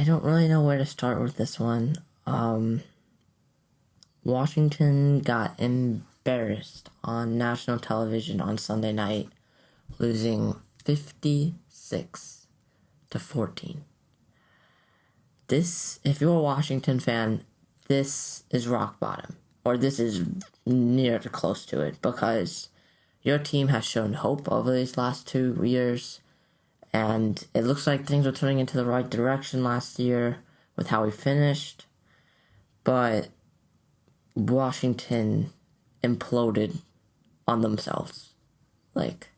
I don't really know where to start with this one. Washington got embarrassed on national television on Sunday night, losing 56-14. This, if you're a Washington fan, this is rock bottom, or this is near to close to it, because your team has shown hope over these last 2 years, and it looks like things were turning into the right direction last year with how we finished, but Washington imploded on themselves. Like,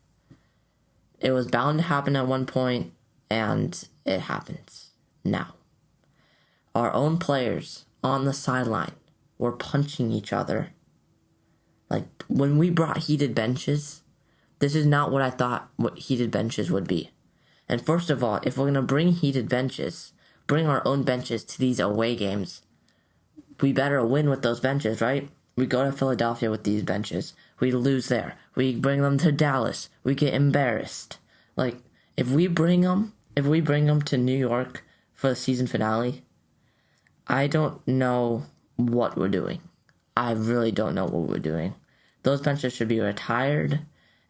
it was bound to happen at one point, and it happens now. Our own players on the sideline were punching each other. Like, when we brought heated benches, this is not what I thought what heated benches would be. And first of all, if we're going to bring heated benches, bring our own benches to these away games, we better win with those benches, right? We go to Philadelphia with these benches. We lose there. We bring them to Dallas. We get embarrassed. Like, if we bring them to New York for the season finale, I don't know what we're doing. I really don't know what we're doing. Those benches should be retired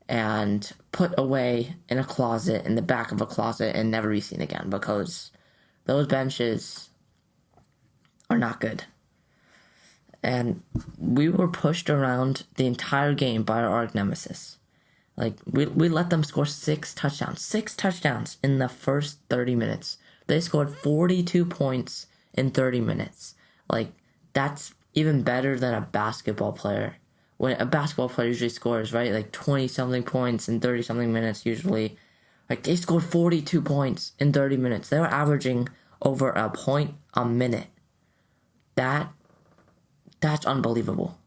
and put away in a closet, in the back of a closet, and never be seen again, because those benches are not good. And we were pushed around the entire game by our arch nemesis. Like, we let them score 6 touchdowns. 6 touchdowns in the first 30 minutes. They scored 42 points in 30 minutes. Like, that's even better than a basketball player. When a basketball player usually scores, right, like 20-something points in 30-something minutes usually. Like, they scored 42 points in 30 minutes. They were averaging over a point a minute. That's unbelievable.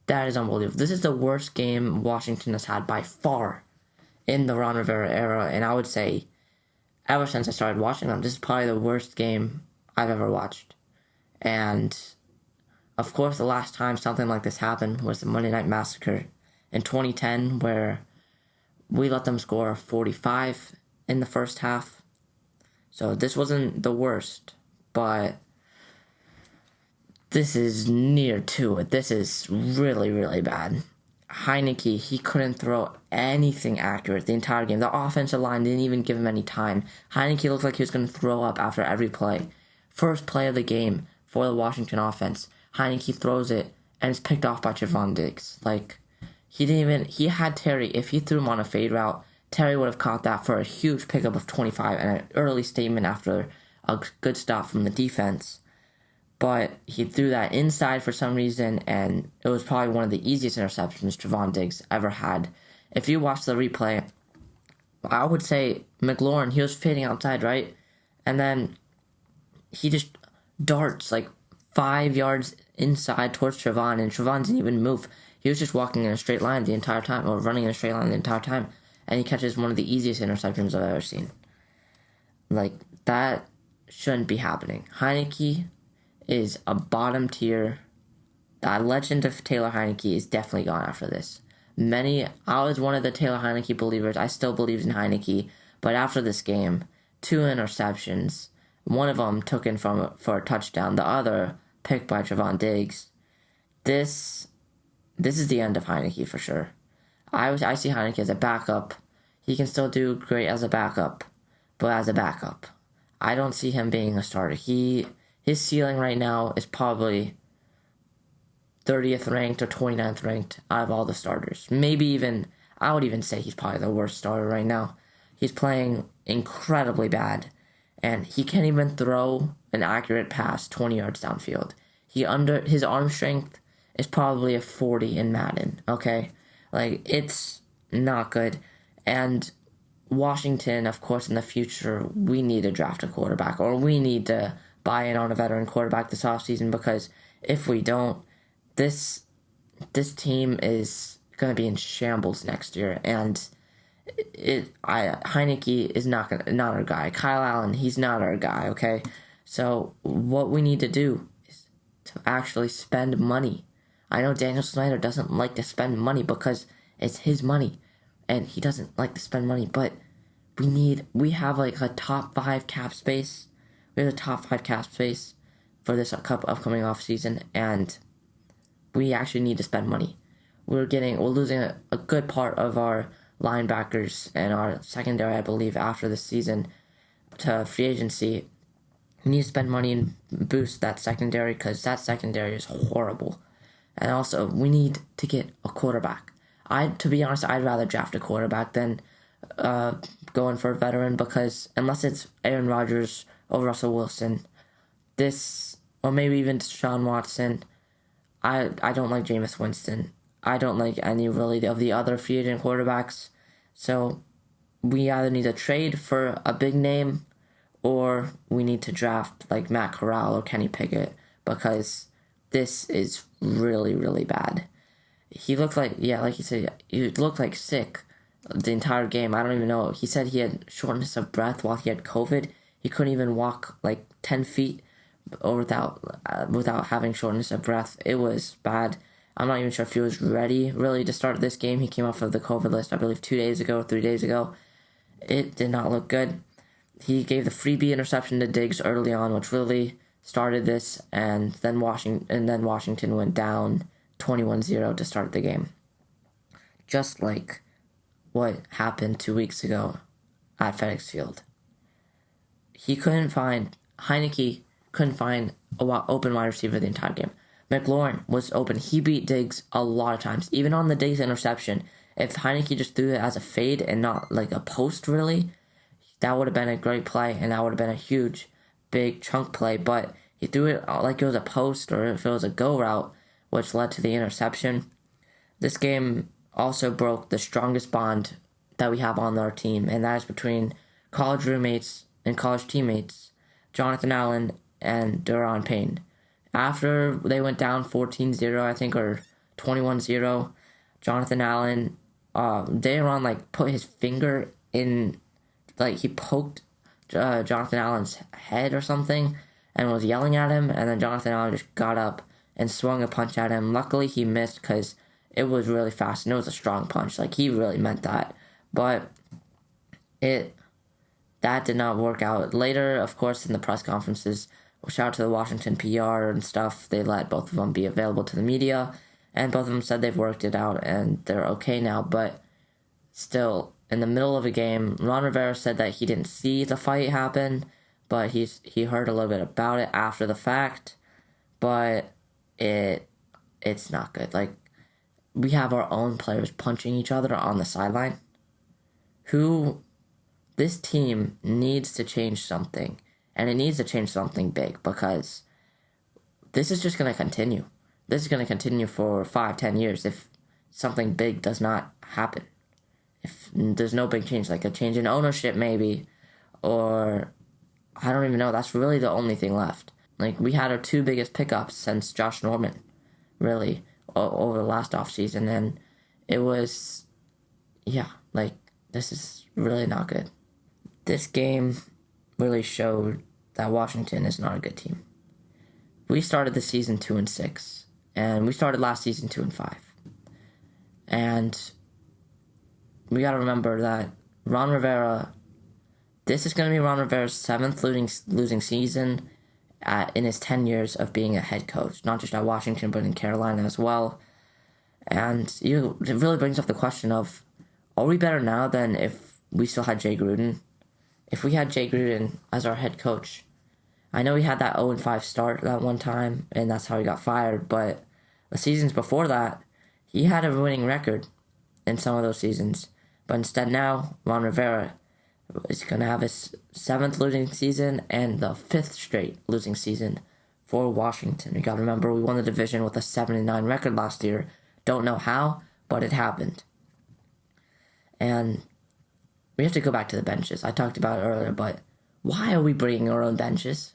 That is unbelievable. This is the worst game Washington has had by far in the Ron Rivera era, and I would say ever since I started watching them, this is probably the worst game I've ever watched. And of course, the last time something like this happened was the Monday Night Massacre in 2010, where we let them score 45 in the first half. So this wasn't the worst, but this is near to it. This is really, really bad. Heinicke, he couldn't throw anything accurate the entire game. The offensive line didn't even give him any time. Heinicke looked like he was going to throw up after every play. First play of the game for the Washington offense, Heinicke throws it, and it's picked off by Trevon Diggs. Like, he had Terry. If he threw him on a fade route, Terry would have caught that for a huge pickup of 25 and an early statement after a good stop from the defense. But he threw that inside for some reason, and it was probably one of the easiest interceptions Trevon Diggs ever had. If you watch the replay, I would say McLaurin, he was fading outside, right? And then he just darts like 5 yards inside towards Trevon, and Trevon didn't even move. He was just walking in a straight line the entire time, or running in a straight line the entire time, and he catches one of the easiest interceptions I've ever seen. Like, that shouldn't be happening. Heinicke is a bottom tier. The legend of Taylor Heinicke is definitely gone after this. I was one of the Taylor Heinicke believers. I still believed in Heinicke, but after this game, 2 interceptions. One of them took in for a touchdown. The other picked by Trevon Diggs. This is the end of Heinicke for sure. I see Heinicke as a backup. He can still do great as a backup, but as a backup, I don't see him being a starter. His ceiling right now is probably 30th ranked or 29th ranked out of all the starters. Maybe even, I would even say he's probably the worst starter right now. He's playing incredibly bad, and he can't even throw an accurate pass 20 yards downfield. His arm strength is probably a 40 in Madden, okay? Like, it's not good. And Washington, of course, in the future, we need to draft a quarterback, or we need to buy in on a veteran quarterback this offseason, because if we don't, this team is going to be in shambles next year, and Heinicke is not our guy. Kyle Allen, he's not our guy, okay? So what we need to do is to actually spend money. I know Daniel Snyder doesn't like to spend money because it's his money, and he doesn't like to spend money, but we have like a top 5 cap space. We have a top 5 cap space for this upcoming offseason, and we actually need to spend money. We're losing a good part of our linebackers and our secondary, I believe, after this season to free agency. We need to spend money and boost that secondary because that secondary is horrible. And also, we need to get a quarterback. To be honest, I'd rather draft a quarterback than going for a veteran, because unless it's Aaron Rodgers or Russell Wilson, or maybe even Deshaun Watson, I don't like Jameis Winston. I don't like any really of the other free agent quarterbacks. So we either need to trade for a big name, or we need to draft like Matt Corral or Kenny Pickett, because this is really, really bad. He looked like, like you said, he looked like sick the entire game. I don't even know. He said he had shortness of breath while he had COVID. He couldn't even walk like 10 feet without having shortness of breath. It was bad. I'm not even sure if he was ready, really, to start this game. He came off of the COVID list, I believe, 3 days ago. It did not look good. He gave the freebie interception to Diggs early on, which really started this, and then Washington went down 21-0 to start the game. Just like what happened 2 weeks ago at FedEx Field. Heinicke couldn't find an open wide receiver the entire game. McLaurin was open. He beat Diggs a lot of times. Even on the Diggs interception, if Heinicke just threw it as a fade and not like a post, really, that would have been a great play, and that would have been a huge, big chunk play. But he threw it like it was a post, or if it was a go route, which led to the interception. This game also broke the strongest bond that we have on our team, and that is between college roommates and college teammates, Jonathan Allen and Daron Payne. After they went down 14-0, I think, or 21-0, Jonathan Allen, Daron, put his finger in, he poked Jonathan Allen's head or something and was yelling at him, and then Jonathan Allen just got up and swung a punch at him. Luckily, he missed because it was really fast, and it was a strong punch. He really meant that. But that did not work out. Later, of course, in the press conferences, shout out to the Washington PR and stuff, they let both of them be available to the media, and both of them said they've worked it out and they're okay now. But still, in the middle of a game, Ron Rivera said that he didn't see the fight happen, but he heard a little bit about it after the fact. But it's not good. We have our own players punching each other on the sideline. This team needs to change something. And it needs to change something big, because this is just going to continue. This is going to continue for 5-10 years if something big does not happen. If there's no big change, like a change in ownership maybe, or I don't even know. That's really the only thing left. We had our 2 biggest pickups since Josh Norman, really, over the last offseason. And it was, this is really not good. This game really showed that Washington is not a good team. We started the season 2-6, and we started last season 2-5. And we got to remember that Ron Rivera, this is going to be Ron Rivera's 7th losing season in his 10 years of being a head coach, not just at Washington, but in Carolina as well. And it really brings up the question of, are we better now than if we still had Jay Gruden? If we had Jay Gruden as our head coach, I know he had that 0-5 start that one time, and that's how he got fired, but the seasons before that, he had a winning record in some of those seasons. But instead now, Ron Rivera is going to have his 7th losing season and the 5th straight losing season for Washington. You got to remember, we won the division with a 7-9 record last year. Don't know how, but it happened. And we have to go back to the benches. I talked about it earlier, but why are we bringing our own benches?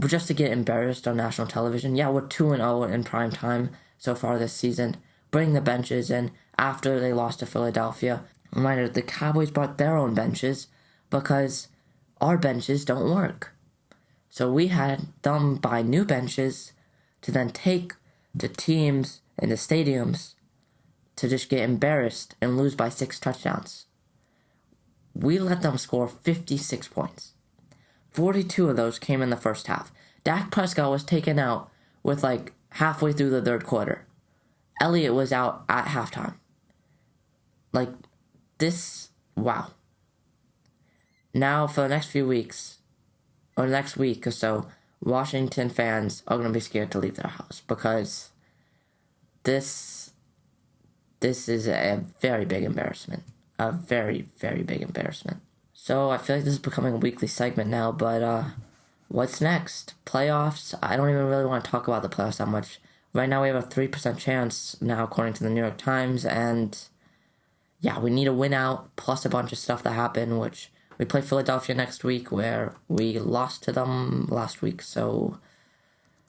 Just to get embarrassed on national television? Yeah, we're 2-0 in prime time so far this season. Bring the benches in after they lost to Philadelphia. Reminder, the Cowboys brought their own benches because our benches don't work. So we had them buy new benches to then take to teams in the stadiums to just get embarrassed and lose by 6 touchdowns. We let them score 56 points. 42 of those came in the first half. Dak Prescott was taken out with like halfway through the third quarter. Elliott was out at halftime. Like, this, wow. Now, for the next few weeks, or next week or so, Washington fans are going to be scared to leave their house because this is a very big embarrassment. A very, very big embarrassment. So, I feel like this is becoming a weekly segment now, but what's next? Playoffs? I don't even really want to talk about the playoffs that much. Right now we have a 3% chance now, according to the New York Times, and yeah, we need a win out, plus a bunch of stuff that happened, which we play Philadelphia next week, where we lost to them last week, so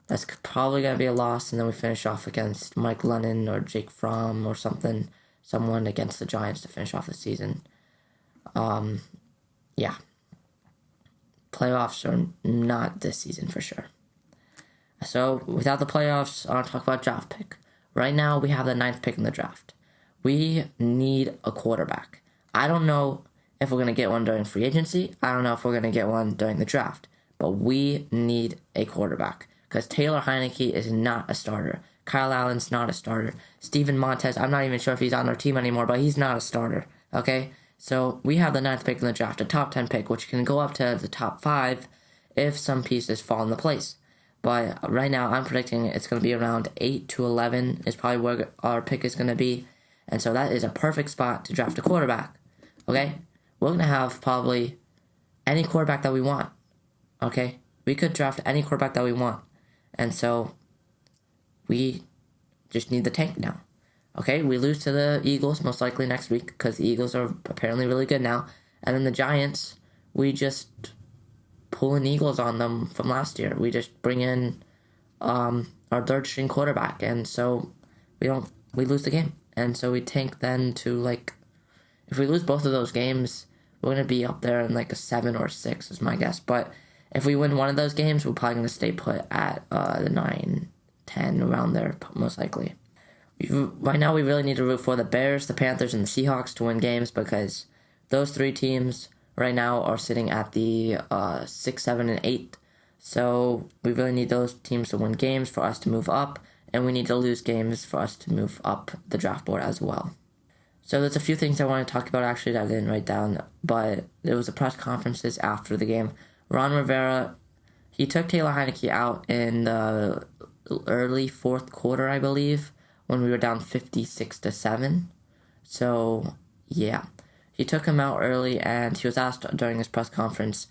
that's probably going to be a loss, and then we finish off against Mike Lennon or Jake Fromm or someone against the Giants to finish off the season. Yeah. Playoffs are not this season for sure. So, without the playoffs, I want to talk about draft pick. Right now, we have the 9th pick in the draft. We need a quarterback. I don't know if we're going to get one during free agency. I don't know if we're going to get one during the draft. But we need a quarterback. Because Taylor Heinicke is not a starter. Kyle Allen's not a starter. Steven Montez, I'm not even sure if he's on our team anymore, but he's not a starter. Okay? So, we have the 9th pick in the draft, a top 10 pick, which can go up to the top 5 if some pieces fall into place. But right now, I'm predicting it's going to be around 8 to 11 is probably where our pick is going to be. And so that is a perfect spot to draft a quarterback. Okay? We're going to have probably any quarterback that we want. Okay? We could draft any quarterback that we want. And so we just need the tank now. Okay? We lose to the Eagles most likely next week because the Eagles are apparently really good now. And then the Giants, we just pulling Eagles on them from last year. We just bring in our third string quarterback, and so we lose the game. And so we tank then to, like, if we lose both of those games, we're going to be up there in like a 7 or 6 is my guess. But if we win one of those games, we're probably going to stay put at the 9, 10, around there, most likely. Right now, we really need to root for the Bears, the Panthers, and the Seahawks to win games because those 3 teams right now are sitting at the 6, 7, and 8. So we really need those teams to win games for us to move up, and we need to lose games for us to move up the draft board as well. So there's a few things I want to talk about actually that I didn't write down, but there was a press conferences after the game. Ron Rivera, he took Taylor Heinicke out in the early 4th quarter, I believe, when we were down 56-7. So, yeah. He took him out early, and he was asked during his press conference,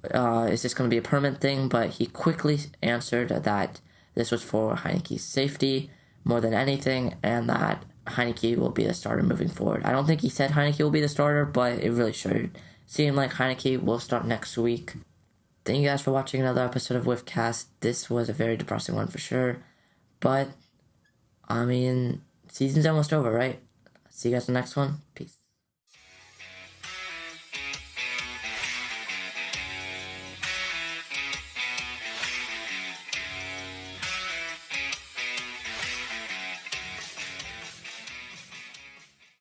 is this going to be a permanent thing? But he quickly answered that this was for Heinicke's safety more than anything, and that Heinicke will be the starter moving forward. I don't think he said Heinicke will be the starter, but it really should seem like Heinicke will start next week. Thank you guys for watching another episode of WFTCAST. This was a very depressing one for sure, but, I mean, season's almost over, right? See you guys in the next one. Peace.